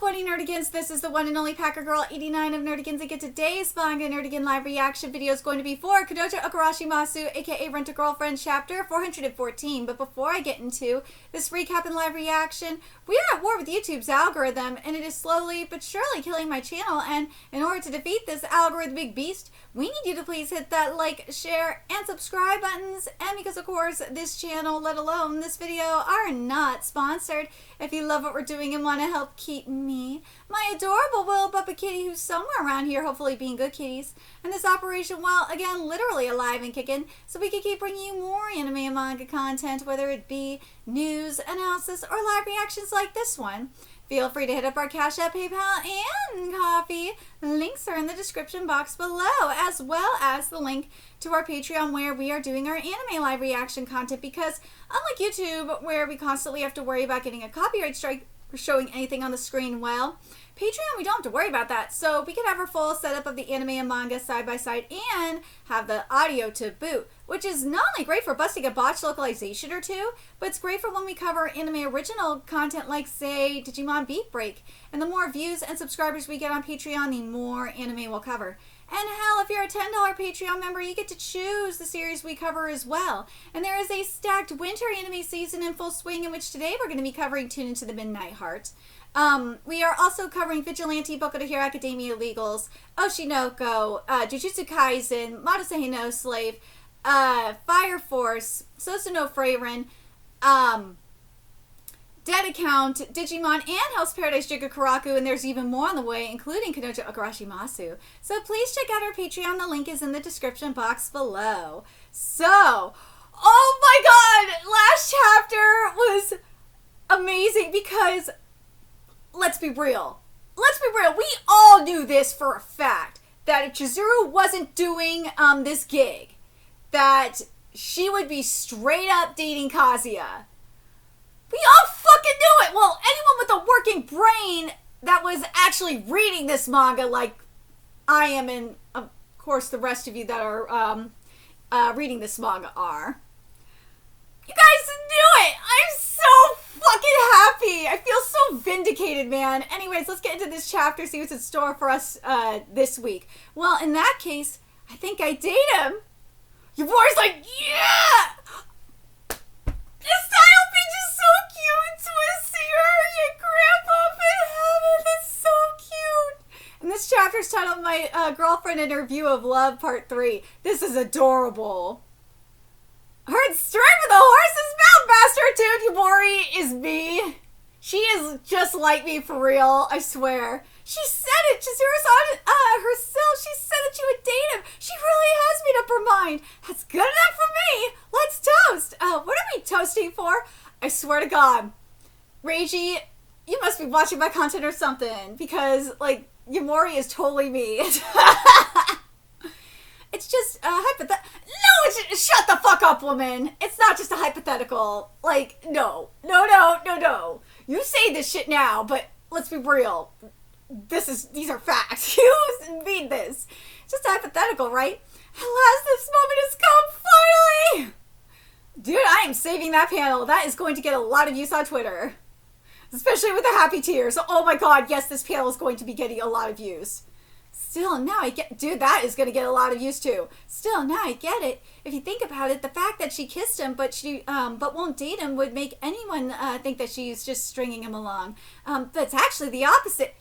20 Nerdigans. This is the one and only Packer Girl 89 of Nerdigans. And get today's Manga Nerdigan live reaction video is going to be for Kanojo Okarishimasu, aka Rent a Girlfriend, chapter 414. But before I get into this recap and live reaction, we are at war with YouTube's algorithm, and it is slowly but surely killing my channel. And in order to defeat this algorithmic beast, we need you to please hit that like, share, and subscribe buttons. And because, of course, this channel, let alone this video, are not sponsored. If you love what we're doing and want to help keep me, my adorable little Bubba Kitty, who's somewhere around here, hopefully being good kitties, and this operation, well, again, literally alive and kicking, so we can keep bringing you more anime and manga content, whether it be news, analysis, or live reactions like this one. Feel free to hit up our Cash App, PayPal, and Coffee. Links are in the description box below, as well as the link to our Patreon where we are doing our anime live reaction content, because unlike YouTube, where we constantly have to worry about getting a copyright strike for showing anything on the screen, well, Patreon, we don't have to worry about that. So we can have our full setup of the anime and manga side by side and have the audio to boot, which is not only great for busting a botched localization or two, but it's great for when we cover anime original content like, say, Digimon Beat Break. And the more views and subscribers we get on Patreon, the more anime we'll cover. And hell, if you're a $10 Patreon member, you get to choose the series we cover as well. And there is a stacked winter anime season in full swing, in which today we're going to be covering Tune Into the Midnight Heart. We are also covering Vigilante, Boku no Hero Academia Legals, Oshinoko, Jujutsu Kaisen, Madosehi no Slave, Fire Force, Sosu no Frieren, Dead Account, Digimon, and Hell's Paradise Jigakuraku, and there's even more on the way, including Kanojo Okarishimasu. So please check out our Patreon. The link is in the description box below. So, oh my god! Last chapter was amazing because, let's be real. Let's be real. We all knew this for a fact, that if Chizuru wasn't doing this gig, that she would be straight up dating Kazuya. We all fucking knew it! Well, anyone with a working brain that was actually reading this manga like I am, and of course the rest of you that are reading this manga are. You guys knew it! I'm so fucking happy! I feel so vindicated, man. Anyways, let's get into this chapter, see what's in store for us this week. Well, in that case, I think I date him. Your boy's like, yeah! This style page is so cute! Twisting her, your grandpa up in heaven! That's so cute! And this chapter is titled My Girlfriend and Her View of Love, Part 3. This is adorable. Heard straight from the horse's mouth, Master Dude! Yumori is me. She is just like me for real, I swear. She said it! Chizuru-san herself, she said that she would date him! She really has made up her mind! That's good enough for me! Let's toast! What are we toasting for? I swear to God. Reiji, you must be watching my content or something, because, like, Yumori is totally me. It's just a hypothetical. No, shut the fuck up, woman. It's not just a hypothetical. Like, no. No. You say this shit now, but let's be real. These are facts. You mean this. It's just a hypothetical, right? At last, this moment has come, finally! Dude, I am saving that panel. That is going to get a lot of views on Twitter. Especially with the happy tears. Oh my god, yes, this panel is going to be getting a lot of views. Still, now I get... Dude, that is going to get a lot of views too. Still, now I get it. If you think about it, the fact that she kissed him but won't date him would make anyone think that she's just stringing him along. But it's actually the opposite.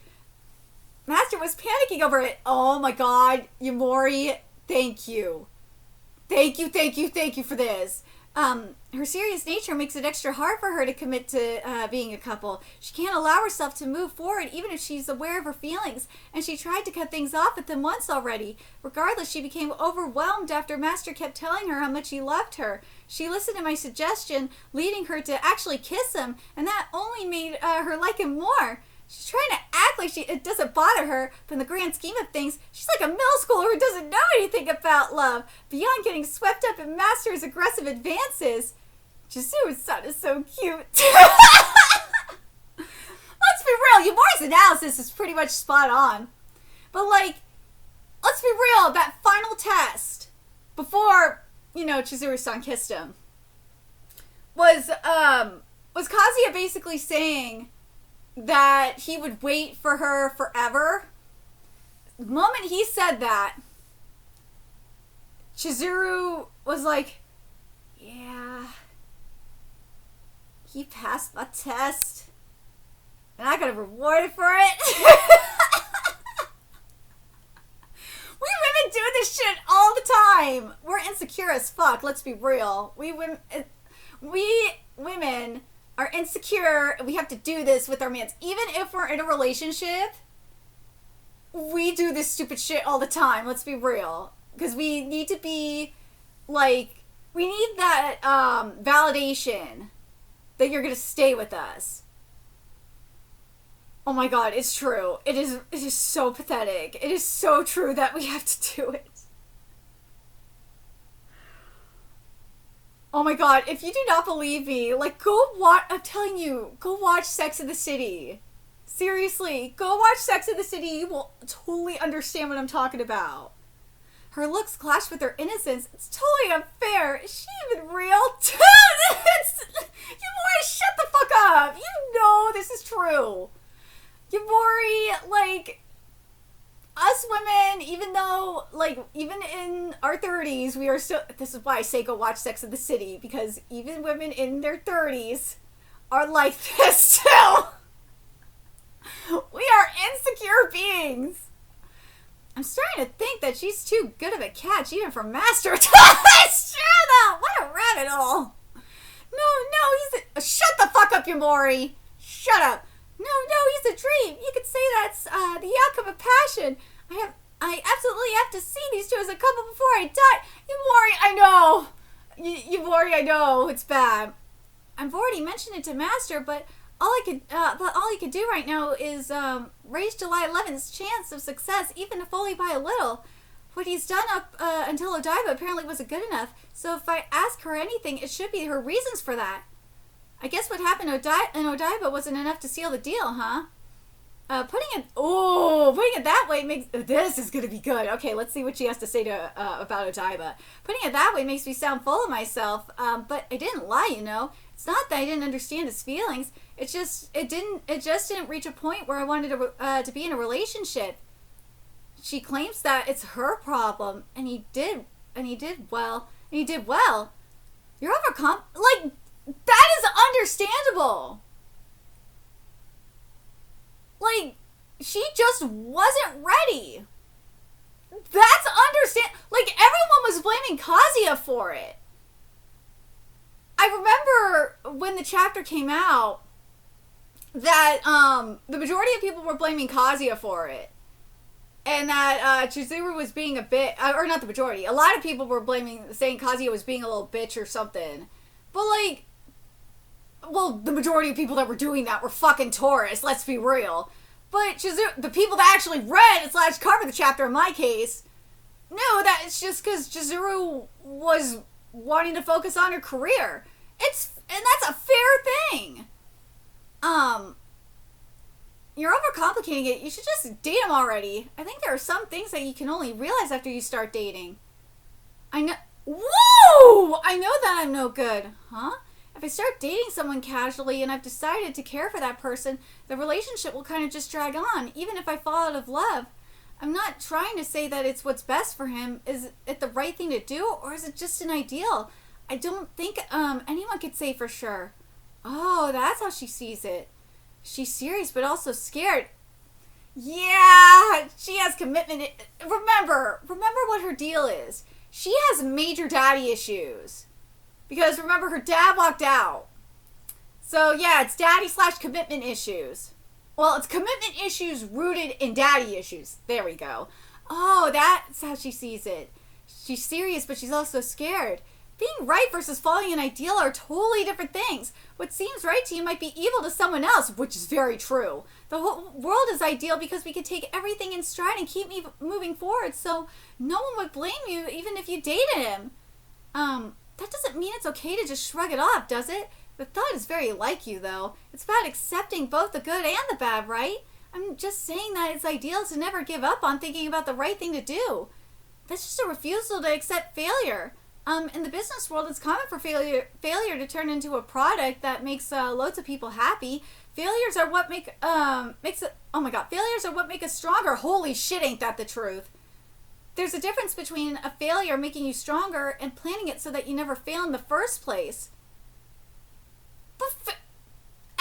Master was panicking over it. Oh my god, Yumori, thank you. Thank you for this. Her serious nature makes it extra hard for her to commit to being a couple. She can't allow herself to move forward even if she's aware of her feelings, and she tried to cut things off with him once already. Regardless, she became overwhelmed after Master kept telling her how much he loved her. She listened to my suggestion, leading her to actually kiss him, and that only made her like him more. She's trying to act like it doesn't bother her, but in the grand scheme of things, she's like a middle schooler who doesn't know anything about love, beyond getting swept up in Master's aggressive advances. Chizuru-san is so cute. Let's be real, Yumori's analysis is pretty much spot on. But like, let's be real, that final test, before, Chizuru-san kissed him, was Kazuya basically saying, that he would wait for her forever. The moment he said that, Chizuru was like, yeah, he passed my test, and I got rewarded for it. We women do this shit all the time. We're insecure as fuck, let's be real. We women are insecure. We have to do this with our mans. Even if we're in a relationship, we do this stupid shit all the time, let's be real. Because we need to be, like, we need that validation that you're going to stay with us. Oh my god, it's true. It is so pathetic. It is so true that we have to do it. Oh my god, if you do not believe me, like, go watch, I'm telling you, go watch Sex and the City. Seriously, go watch Sex and the City. You will totally understand what I'm talking about. Her looks clash with her innocence. It's totally unfair. Is she even real? Dude, you boys, shut the fuck up. You know this is true. Yamori, like, us women, even though, like, even in our 30s, we are still, this is why I say go watch Sex and the City, because even women in their 30s are like this too. We are insecure beings. I'm starting to think that she's too good of a catch even for Master. It's true though. What a rabbit hole. No, he's a... Shut the fuck up, Yamori. Shut up. No, he's a dream. You could say that's the outcome of passion. I absolutely have to see these two as a couple before I die. Yamori, I know. Yamori, I know. It's bad. I've already mentioned it to Master, but all he could do right now is raise July 11th's chance of success, even if only by a little. What he's done up until Odaiba apparently wasn't good enough, so if I ask her anything, it should be her reasons for that. I guess what happened in Odaiba wasn't enough to seal the deal, huh? Putting it that way makes... This is going to be good. Okay, let's see what she has to say about Odaiba. Putting it that way makes me sound full of myself, but I didn't lie, you know. It's not that I didn't understand his feelings. It just didn't reach a point where I wanted to be in a relationship. She claims that it's her problem, and he did well. You're like, that is understandable. Like, she just wasn't ready. That's like, everyone was blaming Kazuya for it. I remember when the chapter came out that the majority of people were blaming Kazuya for it. And that Chizuru was being a bit, or not the majority, a lot of people were saying Kazuya was being a little bitch or something. But like, well, the majority of people that were doing that were fucking tourists, let's be real. But Chizuru, the people that actually read / covered the chapter in my case, knew that it's just because Chizuru was wanting to focus on her career. And that's a fair thing. You're overcomplicating it. You should just date him already. I think there are some things that you can only realize after you start dating. I know... Whoa! I know that I'm no good. Huh? If I start dating someone casually and I've decided to care for that person, the relationship will kind of just drag on, even if I fall out of love. I'm not trying to say that it's what's best for him. Is it the right thing to do, or is it just an ideal? I don't think anyone could say for sure. Oh, that's how she sees it. She's serious, but also scared. Yeah, she has commitment. Remember what her deal is. She has major daddy issues. Because remember, her dad walked out. So yeah, it's daddy / commitment issues. Well, it's commitment issues rooted in daddy issues. There we go. Oh, that's how she sees it. She's serious, but she's also scared. Being right versus following an ideal are totally different things. What seems right to you might be evil to someone else, which is very true. The whole world is ideal because we can take everything in stride and keep moving forward, so no one would blame you even if you dated him. That doesn't mean it's okay to just shrug it off, does it? The thought is very like you, though. It's about accepting both the good and the bad, right? I'm just saying that it's ideal to never give up on thinking about the right thing to do. That's just a refusal to accept failure. In the business world, it's common for failure to turn into a product that makes loads of people happy. Failures are what makes it. Oh my god, failures are what make us stronger. Holy shit, ain't that the truth? There's a difference between a failure making you stronger and planning it so that you never fail in the first place. But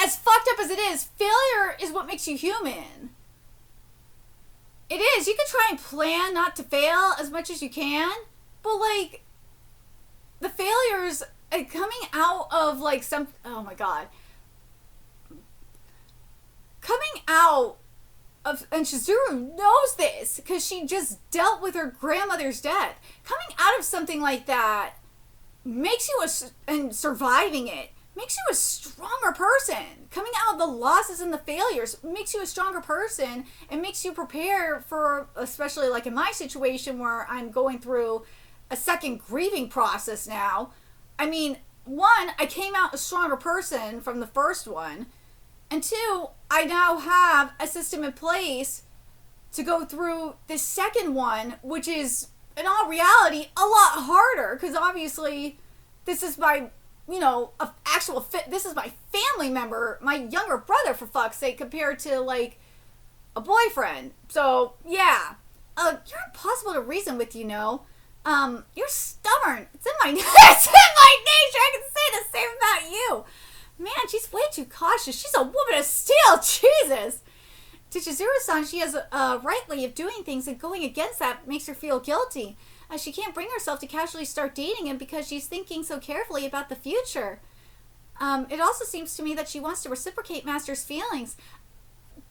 as fucked up as it is, failure is what makes you human. It is. You can try and plan not to fail as much as you can, but like the failures coming out of like some. Oh my god. Coming out of, and Chizuru knows this because she just dealt with her grandmother's death. Coming out of something like that makes you and surviving it makes you a stronger person. Coming out of the losses and the failures makes you a stronger person and makes you prepare for, especially like in my situation where I'm going through a second grieving process now. I mean, one, I came out a stronger person from the first one. And two, I now have a system in place to go through the second one, which is, in all reality, a lot harder. Because obviously, this is my, this is my family member, my younger brother, for fuck's sake, compared to, like, a boyfriend. So, yeah. You're impossible to reason with, You're stubborn. It's in my nature. I can say the same about you. Man, she's way too cautious. She's a woman of steel. Jesus. To Chizuru-san, she has a right way of doing things, and going against that makes her feel guilty. She can't bring herself to casually start dating him because she's thinking so carefully about the future. It also seems to me that she wants to reciprocate Master's feelings.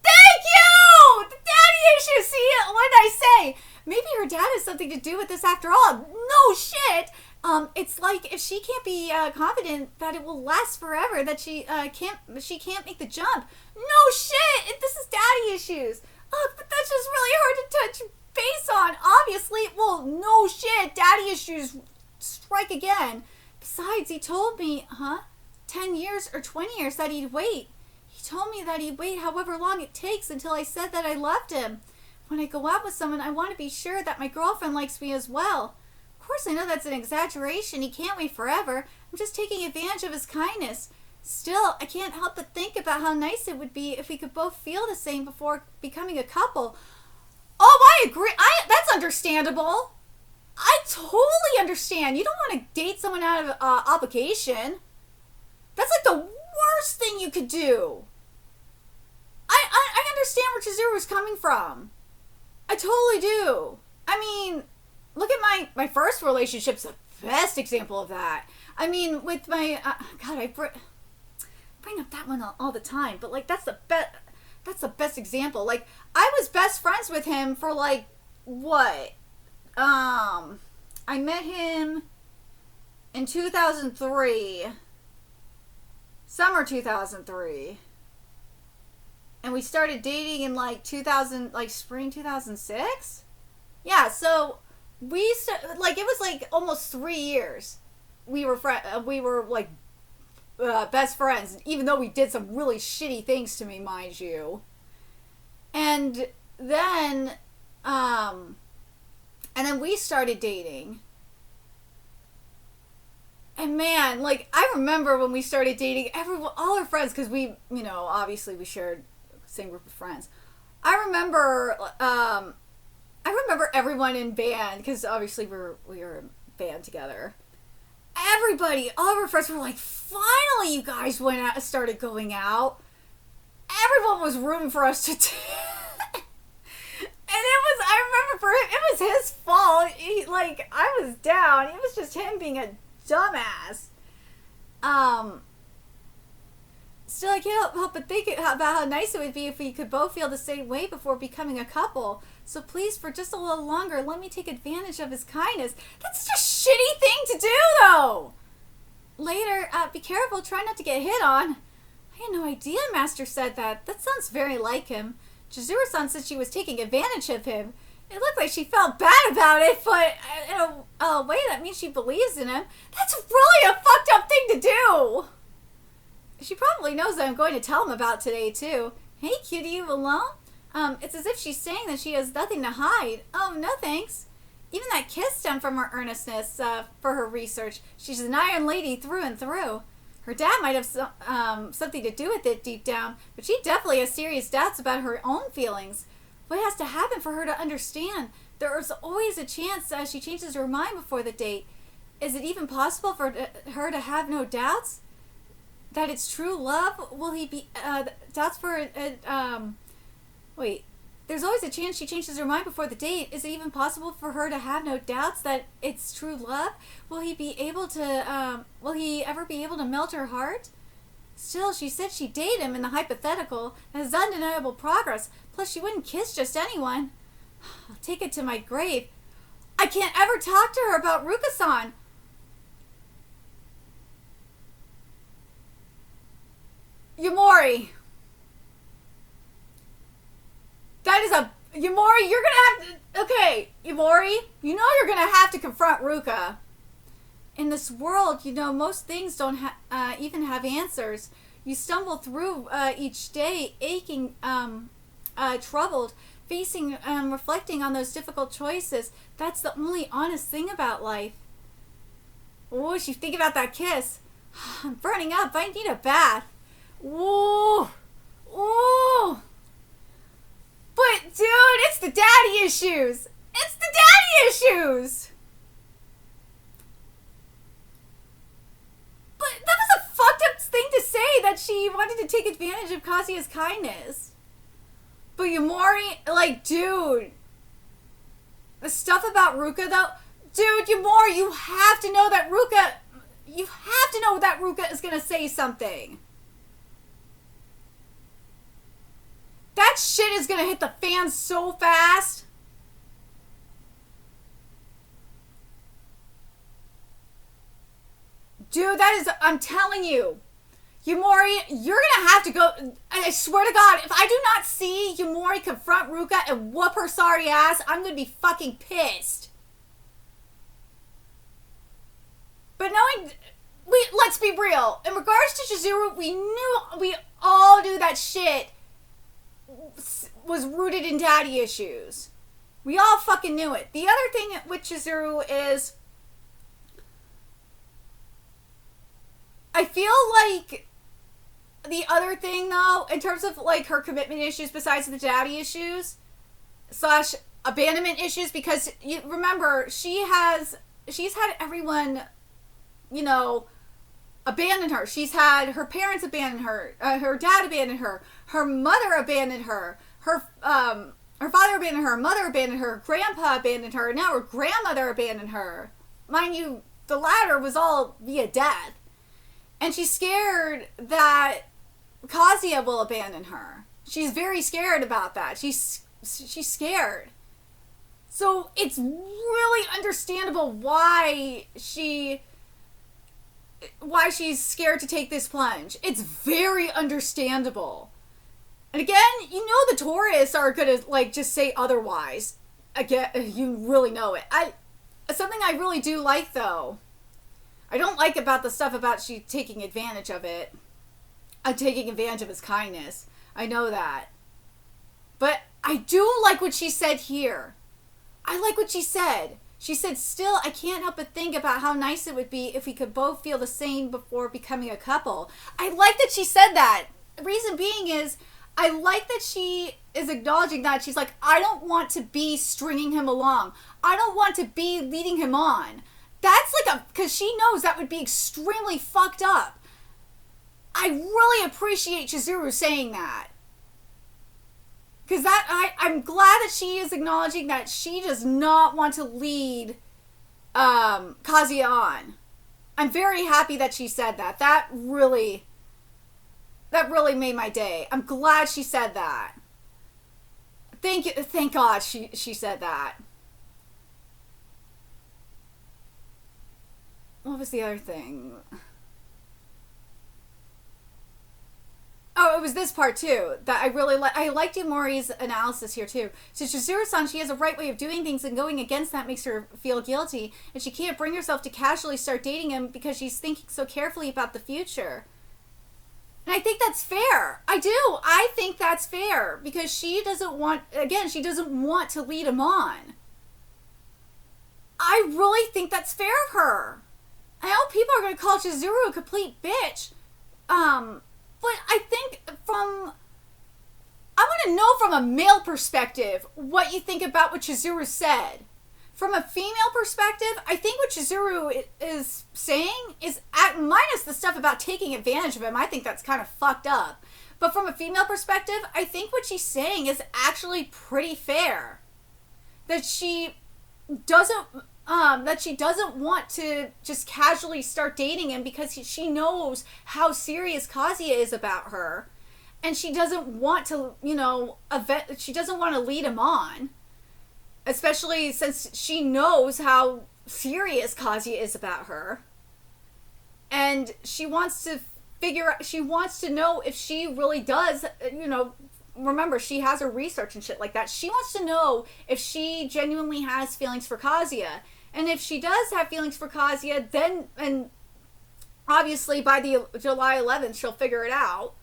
Thank you! The daddy issue, see? What did I say? Maybe her dad has something to do with this after all. No shit! It's like if she can't be confident that it will last forever, that she can't make the jump. No shit! This is daddy issues. But that's just really hard to touch base on. Obviously, well, no shit. Daddy issues strike again. Besides, he told me, 10 years or 20 years that he'd wait. He told me that he'd wait however long it takes until I said that I loved him. When I go out with someone, I want to be sure that my girlfriend likes me as well. Of course, I know that's an exaggeration. He can't wait forever. I'm just taking advantage of his kindness. Still, I can't help but think about how nice it would be if we could both feel the same before becoming a couple. Oh, I agree. That's understandable. I totally understand. You don't want to date someone out of obligation. That's like the worst thing you could do. I understand where Chizuru's coming from. I totally do. I mean, look at my first relationship's the best example of that. I mean, with my God, I bring up that one all the time, but like that's the best example. Like I was best friends with him for like what? I met him in 2003, summer 2003. And we started dating in like spring 2006. Yeah, so it was like almost 3 years. We were like best friends, even though we did some really shitty things to me, mind you. And then we started dating. And man, like I remember when we started dating, all our friends, because we, obviously we shared same group of friends. I remember everyone in band, because obviously we were in band together. Everybody, all of our friends were like, finally you guys started going out. Everyone was rooting for us to and I remember for him, it was his fault. I was down. It was just him being a dumbass. Still, I can't help but think about how nice it would be if we could both feel the same way before becoming a couple. So please, for just a little longer, let me take advantage of his kindness. That's just a shitty thing to do, though. Later, be careful, try not to get hit on. I had no idea Master said that. That sounds very like him. Chizuru-san said she was taking advantage of him. It looked like she felt bad about it, but in a way that means she believes in him. That's really a fucked up thing to do. She probably knows that I'm going to tell him about today, too. Hey, cutie, you alone? It's as if she's saying that she has nothing to hide. Oh, no thanks. Even that kiss stemmed from her earnestness for her research. She's an iron lady through and through. Her dad might have something to do with it deep down, but she definitely has serious doubts about her own feelings. What has to happen for her to understand? There is always a chance she changes her mind before the date. Is it even possible for her to have no doubts? That it's true love? Will he be... doubts for... wait. There's always a chance she changes her mind before the date. Is it even possible for her to have no doubts that it's true love? Will he be able to... will he ever be able to melt her heart? Still, she said she'd date him in the hypothetical. That is undeniable progress. Plus, she wouldn't kiss just anyone. I'll take it to my grave. I can't ever talk to her about Ruka-san. Yumori. That is a... Yumori, you're gonna have to... Okay, Yumori, you know you're gonna have to confront Ruka. In this world, you know, most things don't even have answers. You stumble through each day, aching, troubled, facing, reflecting on those difficult choices. That's the only honest thing about life. Oh, she think about that kiss. I'm burning up. I need a bath. Ooh. Ooh. But, dude, it's the daddy issues. It's the daddy issues. But that was a fucked up thing to say, that she wanted to take advantage of Kazuya's kindness. But Yumori, like, dude. The stuff about Ruka, though. Dude, Yumori, you have to know that Ruka... You have to know that Ruka is going to say something. That shit is going to hit the fan so fast. Dude, that is... I'm telling you. Yumori, you're going to have to go... I swear to God, if I do not see Yumori confront Ruka and whoop her sorry ass, I'm going to be fucking pissed. But knowing... let's be real. In regards to Chizuru, we all knew that shit was rooted in daddy issues. We all fucking knew it. The other thing with Chizuru is... I feel like the other thing, though, in terms of, like, her commitment issues besides the daddy issues / abandonment issues, because you remember, she's had everyone, you know, abandon her. She's had her parents abandon her, her dad abandoned her, her mother abandoned her, her father abandoned her, her mother abandoned her, her grandpa abandoned her, and now her grandmother abandoned her. Mind you, the latter was all via death. And she's scared that Kazuya will abandon her. She's very scared about that. She's scared. So it's really understandable why she's scared to take this plunge. It's very understandable. And again, you know the tourists are gonna, like, just say otherwise. Again, you really know it. Something I really do like, though. I don't like about the stuff about she taking advantage of it. Taking advantage of his kindness. I know that. But I do like what she said here. I like what she said. She said, still, I can't help but think about how nice it would be if we could both feel the same before becoming a couple. I like that she said that. The reason being is, I like that she is acknowledging that. She's like, I don't want to be stringing him along. I don't want to be leading him on. That's like because she knows that would be extremely fucked up. I really appreciate Chizuru saying that. Because I'm glad that she is acknowledging that she does not want to lead Kazuya on. I'm very happy that she said that. That really made my day. I'm glad she said that. Thank God she said that. What was the other thing? Oh, it was this part too that I really like. I liked Yumori's analysis here too. So Chizuru-san, she has a right way of doing things, and going against that makes her feel guilty, and she can't bring herself to casually start dating him because she's thinking so carefully about the future. And I think that's fair. I do. I think that's fair because she doesn't want to lead him on. I really think that's fair of her. I know people are going to call Chizuru a complete bitch. But I think I want to know from a male perspective what you think about what Chizuru said. From a female perspective, I think what Chizuru is saying is, minus the stuff about taking advantage of him, I think that's kind of fucked up. But from a female perspective, I think what she's saying is actually pretty fair. That she doesn't want to just casually start dating him because she knows how serious Kazuya is about her. And she doesn't want to, she doesn't want to lead him on. Especially since she knows how serious Kazuya is about her. And she wants to know if she really does, remember, she has her research and shit like that. She wants to know if she genuinely has feelings for Kazuya. And if she does have feelings for Kazuya, then, and obviously by the July 11th, she'll figure it out.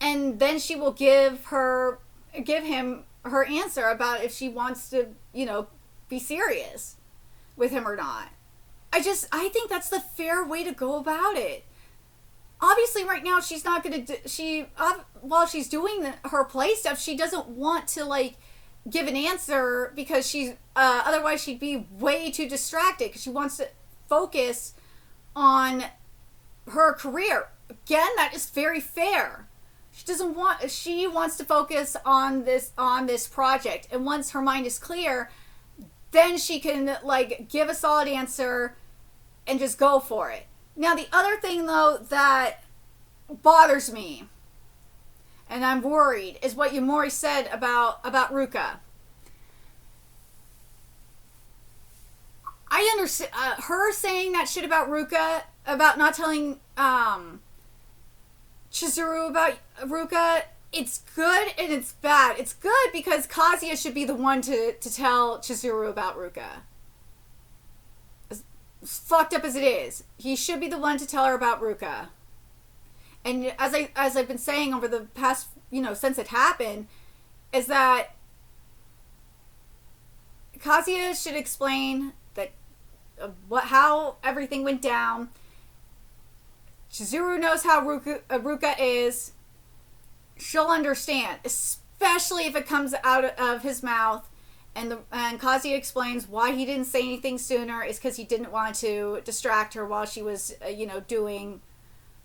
And then she will give him her answer about if she wants to, be serious with him or not. I think that's the fair way to go about it. Obviously, right now, she's not going to, while she's doing her play stuff, she doesn't want to, give an answer because otherwise she'd be way too distracted because she wants to focus on her career. Again, that is very fair. She wants to focus on this project. And once her mind is clear, then she can, give a solid answer and just go for it. Now, the other thing, though, that bothers me, and I'm worried, is what Yumori said about Ruka. I understand her saying that shit about Ruka, about not telling Chizuru about Ruka. It's good and it's bad. It's good because Kazuya should be the one to tell Chizuru about Ruka. As fucked up as it is, he should be the one to tell her about Ruka. And as I've been saying over the past, since it happened, is that Kazuya should explain that how everything went down. Chizuru knows how Ruka is. She'll understand, especially if it comes out of his mouth. And Kazuya explains why he didn't say anything sooner is because he didn't want to distract her while she was, doing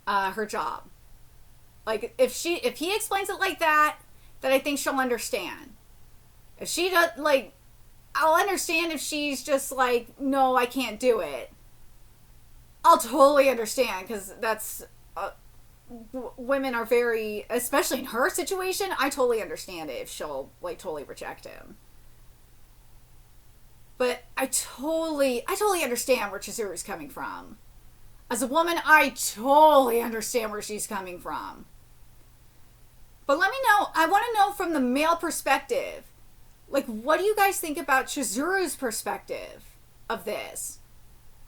her job. If he explains it like that, then I think she'll understand. If she does, I'll understand if she's just no, I can't do it. I'll totally understand because that's women are very, especially in her situation, I totally understand it if she'll totally reject him. But I totally understand where Chizuru's coming from. As a woman, I totally understand where she's coming from. But let me know, I want to know from the male perspective, what do you guys think about Chizuru's perspective of this?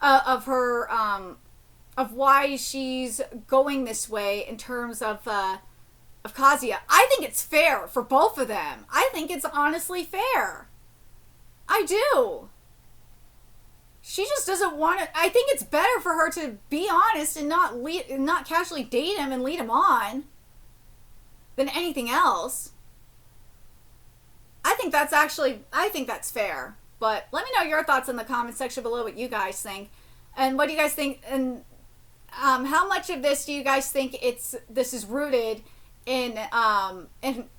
Of her, of why she's going this way in terms of Kazuya. I think it's fair for both of them. I think it's honestly fair. I do. She just doesn't want to. I think it's better for her to be honest and not casually date him and lead him on than anything else. I think that's fair. But let me know your thoughts in the comment section below, what you guys think. And what do you guys think? And how much of this do you guys think this is rooted in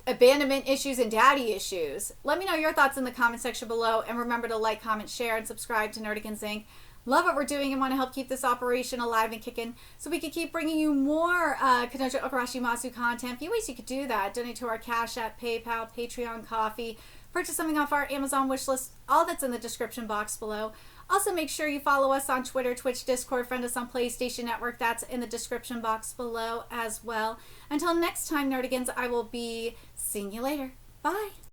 abandonment issues and daddy issues? Let me know your thoughts in the comment section below. And remember to like, comment, share, and subscribe to Nerdigans Inc. Love what we're doing and want to help keep this operation alive and kicking so we can keep bringing you more Kanojo Okarishimasu content. A few ways you could do that. Donate to our Cash App, PayPal, Patreon, Coffee. Purchase something off our Amazon wish list. All that's in the description box below. Also, make sure you follow us on Twitter, Twitch, Discord, friend us on PlayStation Network. That's in the description box below as well. Until next time, Nerdigans, I will be seeing you later. Bye.